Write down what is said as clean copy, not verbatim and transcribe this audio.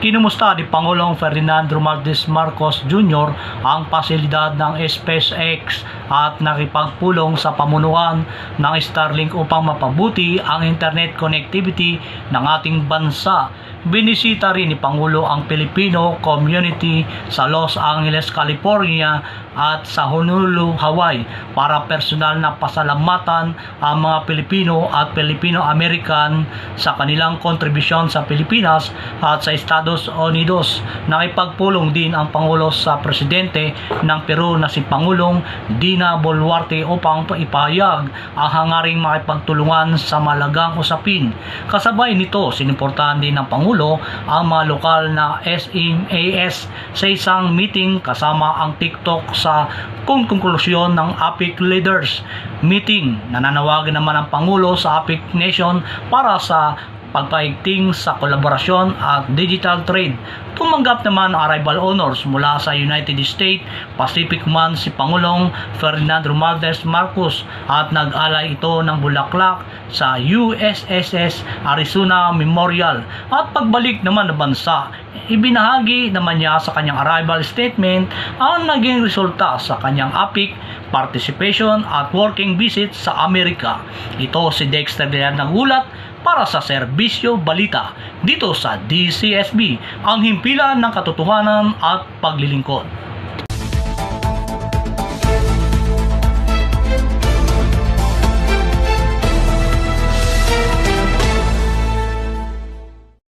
Kinumusta ni Pangulong Ferdinand Romualdez Marcos Jr. ang pasilidad ng SpaceX at nakipagpulong sa pamunuan ng Starlink upang mapabuti ang internet connectivity ng ating bansa. Binisita rin ni Pangulo ang Filipino community sa Los Angeles, California at sa Honolulu, Hawaii para personal na pasalamatan ang mga Pilipino at Filipino-American sa kanilang kontribusyon sa Pilipinas at sa Estados Unidos. Nakipagpulong din ang Pangulo sa Presidente ng Peru na si Pangulong Dina Boluarte upang ipahayag ang hangaring makipagtulungan sa malagang usapin. Kasabay nito, sinuportahan din ng Pangulo ang mga lokal na SMAS sa isang meeting kasama ang TikTok sa konklusyon ng APEC Leaders Meeting. Nananawagan naman ang Pangulo sa APEC Nation para sa pagpaigting sa kolaborasyon at digital trade. Tumanggap naman ang arrival honors mula sa United States Pacific Man si Pangulong Ferdinand Romualdez Marcos at nag-alay ito ng bulaklak sa USS Arizona Memorial. At pagbalik naman ng bansa, ibinahagi naman niya sa kanyang arrival statement ang naging resulta sa kanyang APEC participation at working visit sa Amerika. Ito si Dexter Villar nagulat para sa Serbisyo Balita dito sa DCSB, ang himpilan ng katotohanan at paglilingkod.